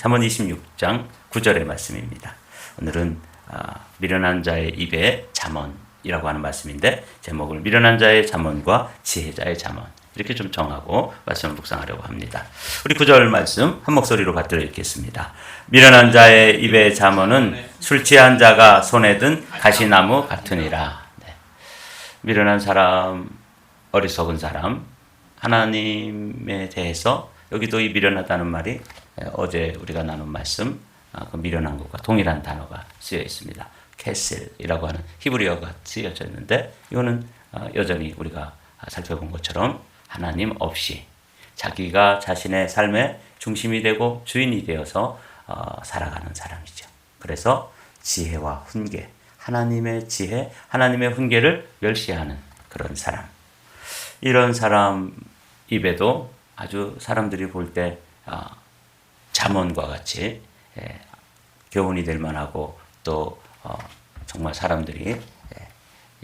잠언 26장 9절의 말씀입니다. 오늘은 미련한 자의 입에 잠언이라고 하는 말씀인데 제목을 미련한 자의 잠언과 지혜자의 잠언 이렇게 좀 정하고 말씀을 묵상하려고 합니다. 우리 9절 말씀 한 목소리로 받들어 읽겠습니다. 미련한 자의 입의 잠언은 술 취한 자가 손에 든 가시나무 같으니라. 네. 미련한 사람, 어리석은 사람, 하나님에 대해서 여기도 이 미련하다는 말이 어제 우리가 나눈 말씀 그 미련한 것과 동일한 단어가 쓰여 있습니다. 캐슬이라고 하는 히브리어가 쓰여져 있는데 이거는 여전히 우리가 살펴본 것처럼 하나님 없이 자기가 자신의 삶의 중심이 되고 주인이 되어서 살아가는 사람이죠. 그래서 지혜와 훈계, 하나님의 지혜, 하나님의 훈계를 멸시하는 그런 사람. 이런 사람 입에도 아주 사람들이 볼 때 잠언과 같이 교훈이 될 만하고 또 정말 사람들이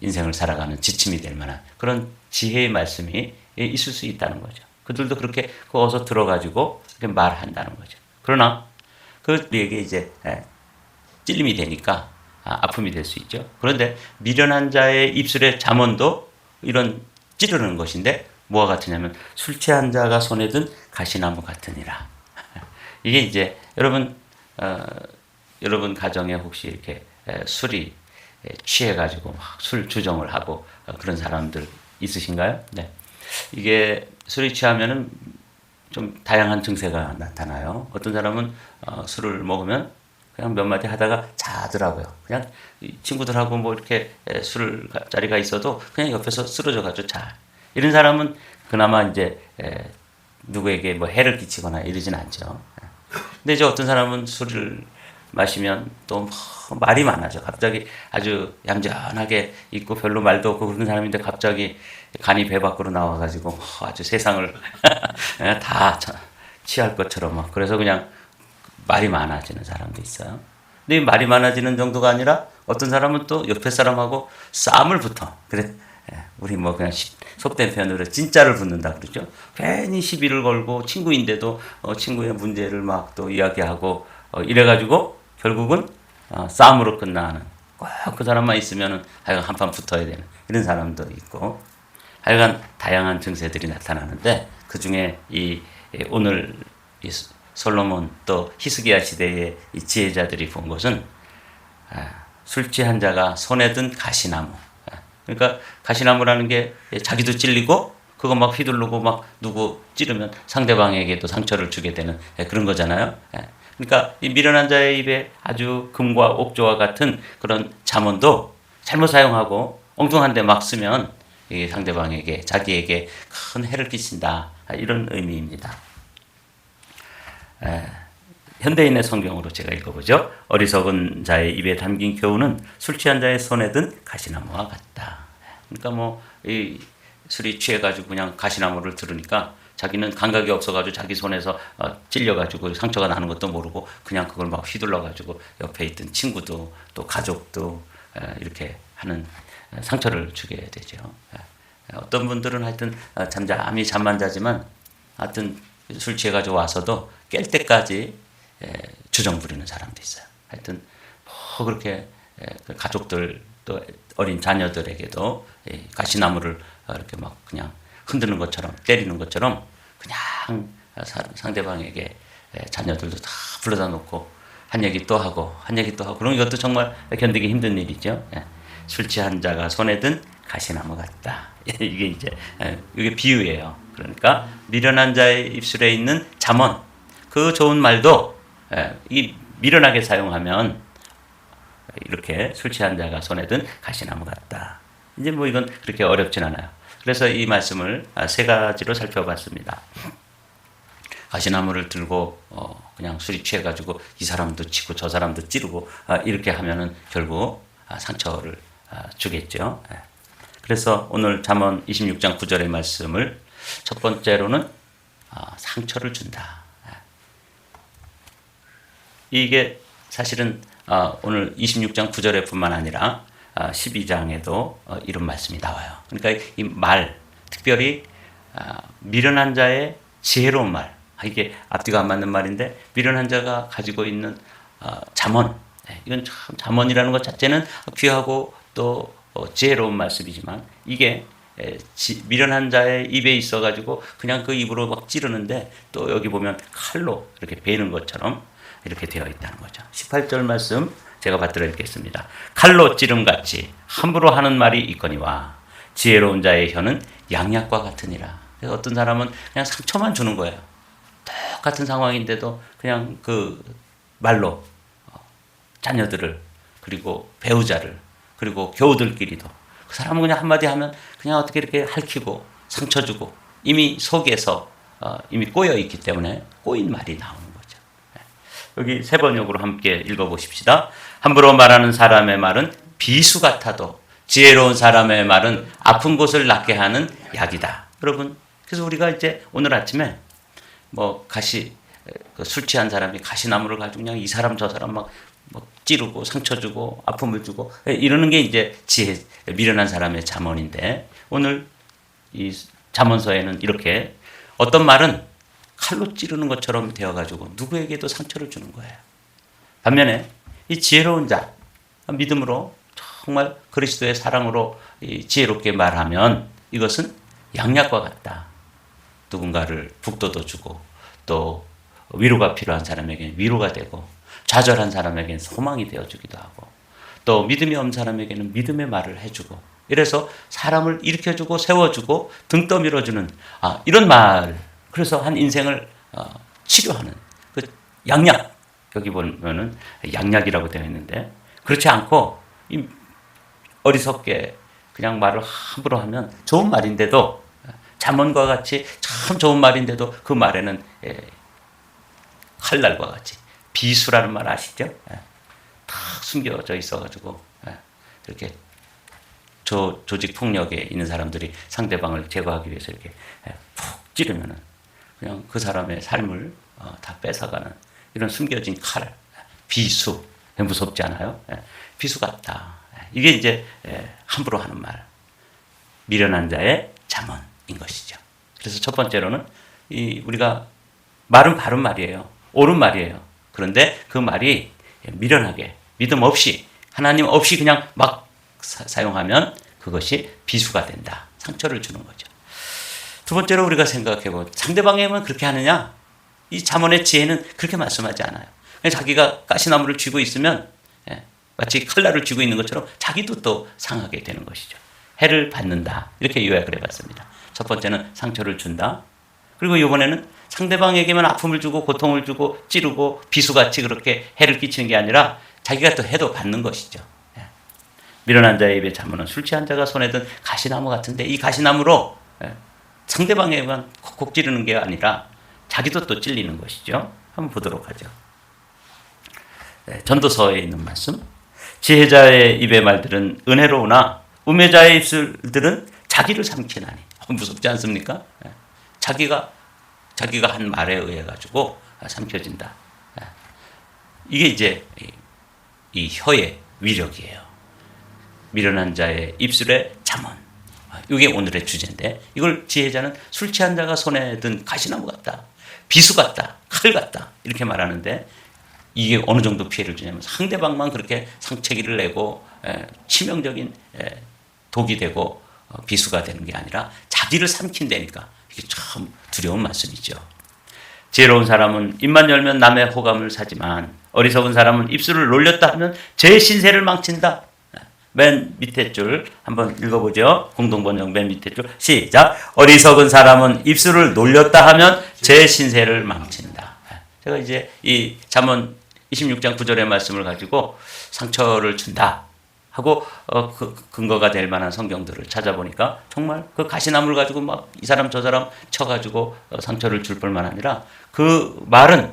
인생을 살아가는 지침이 될 만한 그런 지혜의 말씀이 있을 수 있다는 거죠. 그들도 그렇게 거기서 들어가지고 말한다는 거죠. 그러나 그들에게 이제 찔림이 되니까 아픔이 될 수 있죠. 그런데 미련한 자의 입술의 잠언도 이런 찌르는 것인데 뭐와 같으냐면 술 취한 자가 손에 든 가시나무 같으니라. 이게 이제 여러분 가정에 혹시 이렇게 술이 취해가지고 막 술 주정을 하고 그런 사람들 있으신가요? 네. 이게 술이 취하면은 좀 다양한 증세가 나타나요. 어떤 사람은 술을 먹으면 그냥 몇 마디 하다가 자더라고요. 그냥 친구들하고 뭐 이렇게 술 자리가 있어도 그냥 옆에서 쓰러져가지고 자. 이런 사람은 그나마 이제 누구에게 뭐 해를 끼치거나 이러진 않죠. 근데 이제 어떤 사람은 술을 마시면 또 말이 많아져. 갑자기 아주 얌전하게 있고 별로 말도 없고 그런 사람인데 갑자기 간이 배 밖으로 나와가지고 아주 세상을 다 취할 것처럼 막 그래서 그냥 말이 많아지는 사람도 있어요. 근데 말이 많아지는 정도가 아니라 어떤 사람은 또 옆에 사람하고 싸움을 붙어. 그래, 우리 뭐 그냥 속된 표현으로 진짜를 붙는다 그러죠. 괜히 시비를 걸고 친구인데도 친구의 문제를 막 또 이야기하고 이래가지고 결국은 싸움으로 끝나는 꼭 그 사람만 있으면은 하여간 한판 붙어야 되는 이런 사람도 있고 하여간 다양한 증세들이 나타나는데 그 중에 오늘 솔로몬 또 히스기야 시대의 이 지혜자들이 본 것은 술 취한 자가 손에 든 가시나무. 그러니까 가시나무라는 게 자기도 찔리고 그거 막 휘두르고 막 누구 찌르면 상대방에게도 상처를 주게 되는 그런 거잖아요. 그러니까 이 미련한 자의 입에 아주 금과 옥조와 같은 그런 잠언도 잘못 사용하고 엉뚱한 데 막 쓰면 상대방에게 자기에게 큰 해를 끼친다 이런 의미입니다. 현대인의 성경으로 제가 읽어보죠. 어리석은 자의 입에 담긴 교훈은 술 취한 자의 손에 든 가시나무와 같다. 그러니까 뭐 이 술이 취해가지고 그냥 가시나무를 들으니까 자기는 감각이 없어가지고 자기 손에서 찔려가지고 상처가 나는 것도 모르고 그냥 그걸 막 휘둘러가지고 옆에 있던 친구도 또 가족도 이렇게 하는 상처를 주게 되죠. 어떤 분들은 하여튼 잠잠히 잠만 자지만 하여튼 술 취해가지고 와서도 깰 때까지 주정 부리는 사람도 있어요. 하여튼 뭐 그렇게 가족들 또 어린 자녀들에게도 가시나무를 이렇게 막 그냥 흔드는 것처럼 때리는 것처럼 그냥 상대방에게 자녀들도 다 불러다 놓고 한 얘기 또 하고 한 얘기 또 하고 그런 것도 정말 견디기 힘든 일이죠. 술 취한 자가 손에 든 가시나무 같다. 이게 이제 이게 비유예요. 그러니까 미련한 자의 입술에 있는 잠언 그 좋은 말도 이 미련하게 사용하면 이렇게 술 취한 자가 손에 든 가시나무 같다. 이제 뭐 이건 그렇게 어렵진 않아요. 그래서 이 말씀을 세 가지로 살펴봤습니다. 가시나무를 들고 그냥 술이 취해가지고 이 사람도 치고 저 사람도 찌르고 이렇게 하면은 결국 상처를 주겠죠. 그래서 오늘 잠언 26장 9절의 말씀을 첫 번째로는 상처를 준다. 이게 사실은 오늘 26장 9절에 뿐만 아니라 12장에도 이런 말씀이 나와요. 그러니까 이 말, 특별히 미련한 자의 지혜로운 말, 이게 앞뒤가 안 맞는 말인데 미련한 자가 가지고 있는 잠언. 이건 참 잠언이라는 것 자체는 귀하고 또 지혜로운 말씀이지만 이게 미련한 자의 입에 있어가지고 그냥 그 입으로 막 찌르는데 또 여기 보면 칼로 이렇게 베는 것처럼 이렇게 되어 있다는 거죠. 18절 말씀 제가 받들어 읽겠습니다. 칼로 찌름같이 함부로 하는 말이 있거니와 지혜로운 자의 혀는 양약과 같으니라. 그래서 어떤 사람은 그냥 상처만 주는 거예요. 똑같은 상황인데도 그냥 그 말로 자녀들을 그리고 배우자를 그리고 교우들끼리도 그 사람은 그냥 한마디 하면 그냥 어떻게 이렇게 핥히고 상처 주고 이미 속에서 이미 꼬여 있기 때문에 꼬인 말이 나오는 거죠. 여기 세 번역으로 함께 읽어보십시다. 함부로 말하는 사람의 말은 비수 같아도 지혜로운 사람의 말은 아픈 곳을 낫게 하는 약이다. 여러분, 그래서 우리가 이제 오늘 아침에 뭐 술 취한 사람이 가시나무를 가지고 그냥 이 사람 저 사람 막 찌르고 상처 주고 아픔을 주고 이러는 게 이제 미련한 사람의 잠언인데 오늘 이 잠언서에는 이렇게 어떤 말은 칼로 찌르는 것처럼 되어가지고 누구에게도 상처를 주는 거예요. 반면에 이 지혜로운 자, 믿음으로 정말 그리스도의 사랑으로 지혜롭게 말하면 이것은 양약과 같다. 누군가를 북돋워 주고 또 위로가 필요한 사람에게 위로가 되고 좌절한 사람에게는 소망이 되어주기도 하고 또 믿음이 없는 사람에게는 믿음의 말을 해주고 이래서 사람을 일으켜주고 세워주고 등 떠밀어주는 이런 말. 그래서 한 인생을 치료하는 그 양약. 여기 보면은 양약이라고 되어 있는데 그렇지 않고 어리석게 그냥 말을 함부로 하면 좋은 말인데도 잠언과 같이 참 좋은 말인데도 그 말에는 칼날과 같이 비수라는 말 아시죠? 다 숨겨져 있어가지고 이렇게 조직 폭력에 있는 사람들이 상대방을 제거하기 위해서 이렇게 푹 찌르면은 그냥 그 사람의 삶을 다 뺏어가는 이런 숨겨진 칼, 비수. 무섭지 않아요? 비수 같다. 이게 이제 함부로 하는 말, 미련한 자의 잠언인 것이죠. 그래서 첫 번째로는 우리가 말은 바른 말이에요. 옳은 말이에요. 그런데 그 말이 미련하게 믿음 없이 하나님 없이 그냥 막 사용하면 그것이 비수가 된다. 상처를 주는 거죠. 두 번째로 우리가 생각해보면 상대방에게만 그렇게 하느냐? 이 잠언의 지혜는 그렇게 말씀하지 않아요. 자기가 가시나무를 쥐고 있으면 마치 칼날을 쥐고 있는 것처럼 자기도 또 상하게 되는 것이죠. 해를 받는다. 이렇게 요약을 해봤습니다. 첫 번째는 상처를 준다. 그리고 이번에는 상대방에게만 아픔을 주고 고통을 주고 찌르고 비수같이 그렇게 해를 끼치는 게 아니라 자기가 또 해도 받는 것이죠. 미련한 자의 입에 잠언은 술 취한 자가 손에 든 가시나무 같은데 이 가시나무로 상대방에게만 콕콕 찌르는 게 아니라 자기도 또 찔리는 것이죠. 한번 보도록 하죠. 전도서에 있는 말씀. 지혜자의 입의 말들은 은혜로우나 우매자의 입술들은 자기를 삼키나니. 무섭지 않습니까? 자기가 한 말에 의해 가지고 삼켜진다. 이게 이제 이 혀의 위력이에요. 미련한 자의 입술의 잠언. 이게 오늘의 주제인데 이걸 지혜자는 술 취한 자가 손에 든 가시나무 같다. 비수 같다. 칼 같다. 이렇게 말하는데 이게 어느 정도 피해를 주냐면 상대방만 그렇게 상처기를 내고 치명적인 독이 되고 비수가 되는 게 아니라 자기를 삼킨다니까 이게 참 두려운 말씀이죠. 지혜로운 사람은 입만 열면 남의 호감을 사지만 어리석은 사람은 입술을 놀렸다 하면 제 신세를 망친다. 맨 밑에 줄 한번 읽어보죠. 공동번역 맨 밑에 줄 시작. 어리석은 사람은 입술을 놀렸다 하면 제 신세를 망친다. 제가 이제 이 잠언 26장 9절의 말씀을 가지고 상처를 준다 하고 그 근거가 될 만한 성경들을 찾아보니까 정말 그 가시나무를 가지고 막 이 사람 저 사람 쳐가지고 상처를 줄 뿐만 아니라 그 말은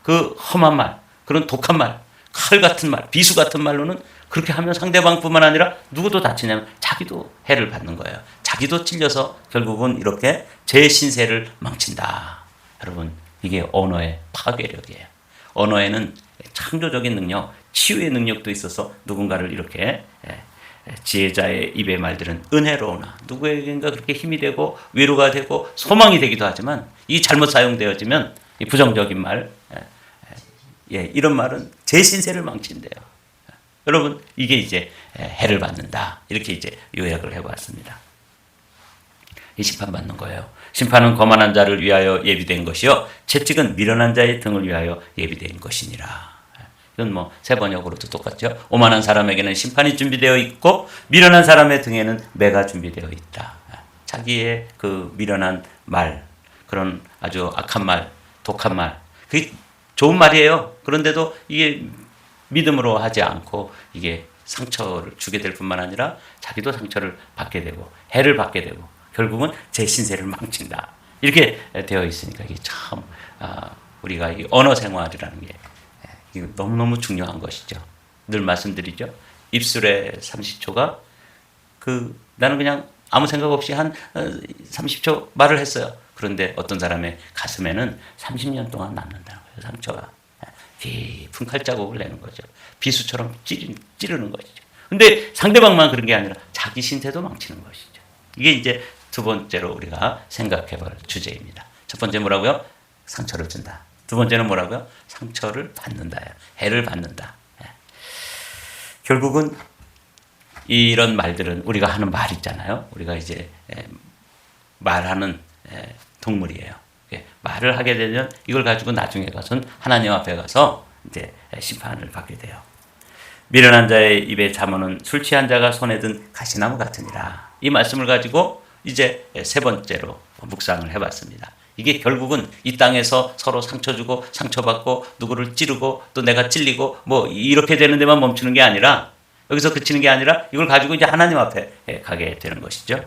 그 험한 말, 그런 독한 말, 칼 같은 말, 비수 같은 말로는 그렇게 하면 상대방뿐만 아니라 누구도 다치냐면 자기도 해를 받는 거예요. 자기도 찔려서 결국은 이렇게 제 신세를 망친다. 여러분 이게 언어의 파괴력이에요. 언어에는 창조적인 능력, 치유의 능력도 있어서 누군가를 이렇게 지혜자의 입의 말들은 은혜로우나 누구에겐가 그렇게 힘이 되고 위로가 되고 소망이 되기도 하지만 이 잘못 사용되어지면 이 부정적인 말, 이런 말은 제 신세를 망친대요. 여러분 이게 이제 해를 받는다 이렇게 이제 요약을 해봤습니다. 이 심판받는 거예요. 심판은 거만한 자를 위하여 예비된 것이요 채찍은 미련한 자의 등을 위하여 예비된 것이니라. 이건 뭐 세 번역으로도 똑같죠. 오만한 사람에게는 심판이 준비되어 있고 미련한 사람의 등에는 매가 준비되어 있다. 자기의 그 미련한 말, 그런 아주 악한 말, 독한 말, 그게 좋은 말이에요. 그런데도 이게 믿음으로 하지 않고 이게 상처를 주게 될 뿐만 아니라 자기도 상처를 받게 되고 해를 받게 되고 결국은 제 신세를 망친다. 이렇게 되어 있으니까 이게 참 우리가 이 언어 생활이라는 게 너무너무 중요한 것이죠. 늘 말씀드리죠. 입술의 30초가 나는 그냥 아무 생각 없이 한 30초 말을 했어요. 그런데 어떤 사람의 가슴에는 30년 동안 남는다는 거예요. 상처가. 깊은 칼자국을 내는 거죠. 비수처럼 찌르는 것이죠. 근데 상대방만 그런 게 아니라 자기 신세도 망치는 것이죠. 이게 이제 두 번째로 우리가 생각해 볼 주제입니다. 첫 번째 뭐라고요? 상처를 준다. 두 번째는 뭐라고요? 상처를 받는다. 해를 받는다. 결국은 이런 말들은 우리가 하는 말 있잖아요. 우리가 이제 말하는 동물이에요. 말을 하게 되면 이걸 가지고 나중에 가서는 하나님 앞에 가서 이제 심판을 받게 돼요. 미련한 자의 입에 잠언은 술 취한 자가 손에 든 가시나무 같으니라. 이 말씀을 가지고 이제 세 번째로 묵상을 해봤습니다. 이게 결국은 이 땅에서 서로 상처 주고 상처받고 누구를 찌르고 또 내가 찔리고 뭐 이렇게 되는 데만 멈추는 게 아니라 여기서 그치는 게 아니라 이걸 가지고 이제 하나님 앞에 가게 되는 것이죠.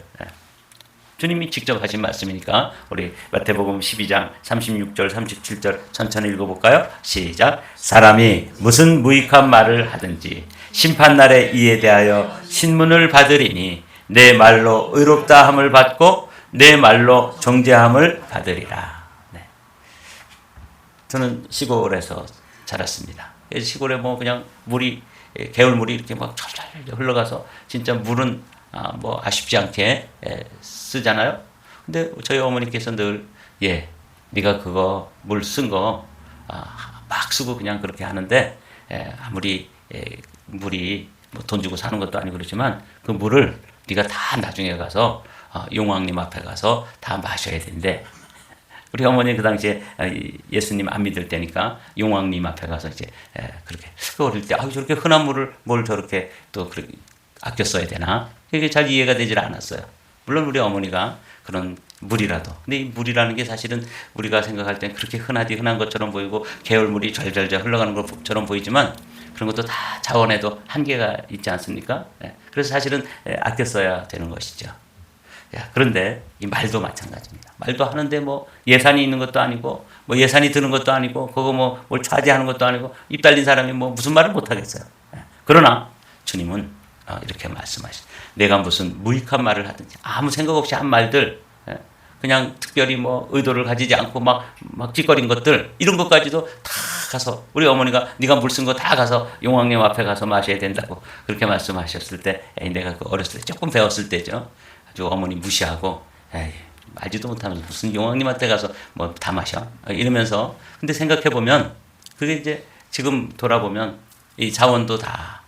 주님이 직접 하신 말씀이니까 우리 마태복음 12장 36절 37절 천천히 읽어볼까요? 시작. 사람이 무슨 무익한 말을 하든지 심판날에 이에 대하여 신문을 받으리니 내 말로 의롭다 함을 받고 내 말로 정죄함을 받으리라. 네. 저는 시골에서 자랐습니다. 시골에 뭐 그냥 물이 개울물이 이렇게 막 철철 흘러가서 진짜 물은 뭐 아쉽지 않게 쓰잖아요. 근데 저희 어머니께서 늘 네가 그거 물 쓴 거 막 쓰고 그냥 그렇게 하는데 아무리 물이 뭐 돈 주고 사는 것도 아니고 그렇지만 그 물을 네가 다 나중에 가서 용왕님 앞에 가서 다 마셔야 된대. 우리 어머니 그 당시에 예수님 안 믿을 때니까 용왕님 앞에 가서 이제 그렇게 어릴 때 저렇게 흔한 물을 뭘 저렇게 또 그렇게 아껴 써야 되나? 그게 잘 이해가 되질 않았어요. 물론 우리 어머니가 그런 물이라도. 근데 이 물이라는 게 사실은 우리가 생각할 땐 그렇게 흔한 것처럼 보이고 개울물이 절절절 흘러가는 것처럼 보이지만 그런 것도 다 자원에도 한계가 있지 않습니까? 그래서 사실은 아껴 써야 되는 것이죠. 그런데 이 말도 마찬가지입니다. 말도 하는데 뭐 예산이 있는 것도 아니고 뭐 예산이 드는 것도 아니고 그거 뭐 뭘 차지하는 것도 아니고 입 달린 사람이 뭐 무슨 말을 못 하겠어요. 그러나 주님은 이렇게 말씀하시죠. 내가 무슨 무익한 말을 하든지 아무 생각 없이 한 말들 그냥 특별히 뭐 의도를 가지지 않고 막 찌꺼린 것들 이런 것까지도 다 가서 우리 어머니가 네가 물 쓴 거 다 가서 용왕님 앞에 가서 마셔야 된다고 그렇게 말씀하셨을 때 내가 그 어렸을 때 조금 배웠을 때죠. 아주 어머니 무시하고 알지도 못하면서 무슨 용왕님한테 가서 뭐 다 마셔 이러면서 근데 생각해 보면 그게 이제 지금 돌아보면 이 자원도 다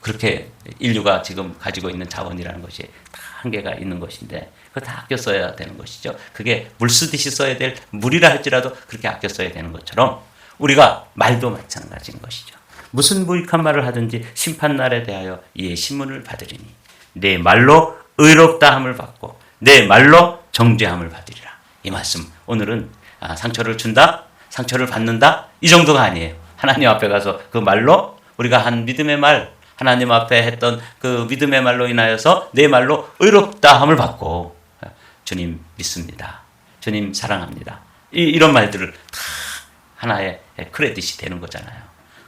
그렇게 인류가 지금 가지고 있는 자원이라는 것이 다 한계가 있는 것인데 그거 다 아껴 써야 되는 것이죠. 그게 물 쓰듯이 써야 될 물이라 할지라도 그렇게 아껴 써야 되는 것처럼 우리가 말도 마찬가지인 것이죠. 무슨 무익한 말을 하든지 심판날에 대하여 이에 신문을 받으리니 내 말로 의롭다 함을 받고 내 말로 정죄함을 받으리라. 이 말씀 오늘은 상처를 준다, 상처를 받는다 이 정도가 아니에요. 하나님 앞에 가서 그 말로 우리가 한 믿음의 말 하나님 앞에 했던 그 믿음의 말로 인하여서 내 말로 의롭다 함을 받고 주님 믿습니다. 주님 사랑합니다. 이런 말들을 다 하나의 크레딧이 되는 거잖아요.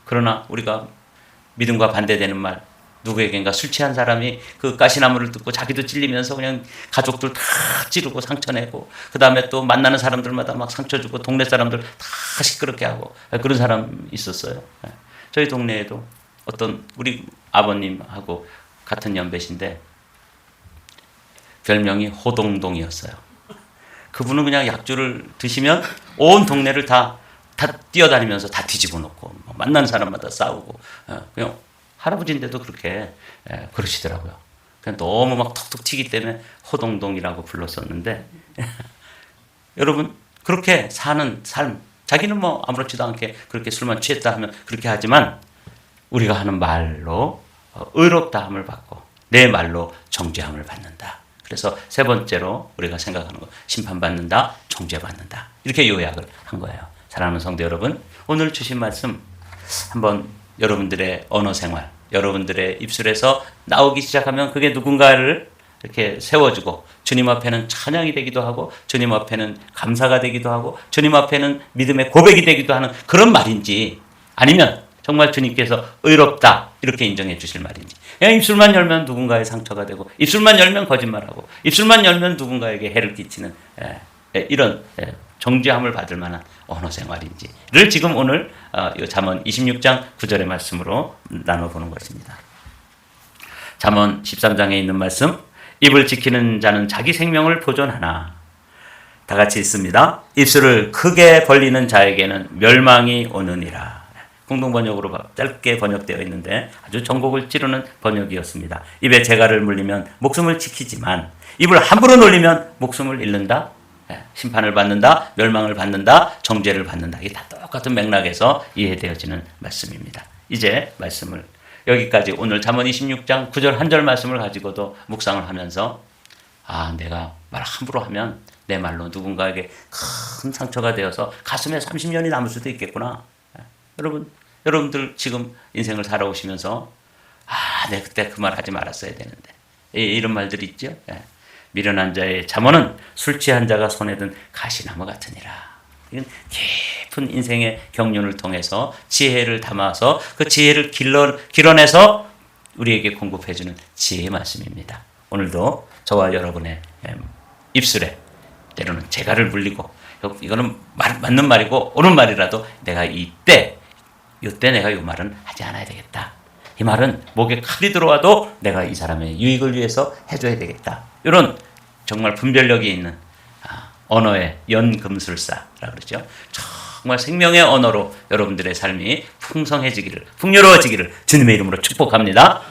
그러나 우리가 믿음과 반대되는 말 누구에겐가 술 취한 사람이 그 가시나무를 듣고 자기도 찔리면서 그냥 가족들 다 찌르고 상처내고 그 다음에 또 만나는 사람들마다 막 상처 주고 동네 사람들 다 시끄럽게 하고 그런 사람 있었어요. 저희 동네에도 어떤 우리 아버님하고 같은 연배신데 별명이 호동동이었어요. 그분은 그냥 약주를 드시면 온 동네를 다 뛰어다니면서 다 뒤집어 놓고 만나는 사람마다 싸우고 그냥 할아버지인데도 그렇게 그러시더라고요. 그냥 너무 막 톡톡 튀기 때문에 호동동이라고 불렀었는데 여러분 그렇게 사는 삶 자기는 뭐 아무렇지도 않게 그렇게 술만 취했다 하면 그렇게 하지만 우리가 하는 말로 의롭다함을 받고 내 말로 정죄함을 받는다. 그래서 세 번째로 우리가 생각하는 거 심판받는다, 정죄받는다. 이렇게 요약을 한 거예요. 사랑하는 성도 여러분, 오늘 주신 말씀 한번 여러분들의 언어 생활, 여러분들의 입술에서 나오기 시작하면 그게 누군가를 이렇게 세워주고 주님 앞에는 찬양이 되기도 하고 주님 앞에는 감사가 되기도 하고 주님 앞에는 믿음의 고백이 되기도 하는 그런 말인지 아니면 정말 주님께서 의롭다 이렇게 인정해 주실 말인지 그냥 입술만 열면 누군가의 상처가 되고 입술만 열면 거짓말하고 입술만 열면 누군가에게 해를 끼치는 이런 정죄함을 받을 만한 언어 생활인지를 지금 오늘 잠언 26장 9절의 말씀으로 나눠보는 것입니다. 잠언 13장에 있는 말씀 입을 지키는 자는 자기 생명을 보존하나 다 같이 읽습니다. 입술을 크게 벌리는 자에게는 멸망이 오느니라. 공동번역으로 짧게 번역되어 있는데 아주 전곡을 찌르는 번역이었습니다. 입에 재갈을 물리면 목숨을 지키지만 입을 함부로 놀리면 목숨을 잃는다. 심판을 받는다. 멸망을 받는다. 정죄를 받는다. 이게 다 똑같은 맥락에서 이해되어지는 말씀입니다. 이제 말씀을 여기까지 오늘 잠언 26장 9절 한 절 말씀을 가지고도 묵상을 하면서 내가 말 함부로 하면 내 말로 누군가에게 큰 상처가 되어서 가슴에 30년이 남을 수도 있겠구나. 여러분들 지금 인생을 살아오시면서 내가 그때 그 말 하지 말았어야 되는데 이런 말들이 있죠. 미련한 자의 잠언은 술 취한 자가 손에 든 가시나무 같으니라. 이건 깊은 인생의 경륜을 통해서 지혜를 담아서 그 지혜를 길러내서 우리에게 공급해주는 지혜의 말씀입니다. 오늘도 저와 여러분의 입술에 때로는 재갈을 물리고 이거는 맞는 말이고 옳은 말이라도 내가 이때 내가 이 말은 하지 않아야 되겠다. 이 말은 목에 칼이 들어와도 내가 이 사람의 유익을 위해서 해줘야 되겠다. 이런 정말 분별력이 있는 언어의 연금술사라고 그러죠. 정말 생명의 언어로 여러분들의 삶이 풍성해지기를, 풍요로워지기를 주님의 이름으로 축복합니다.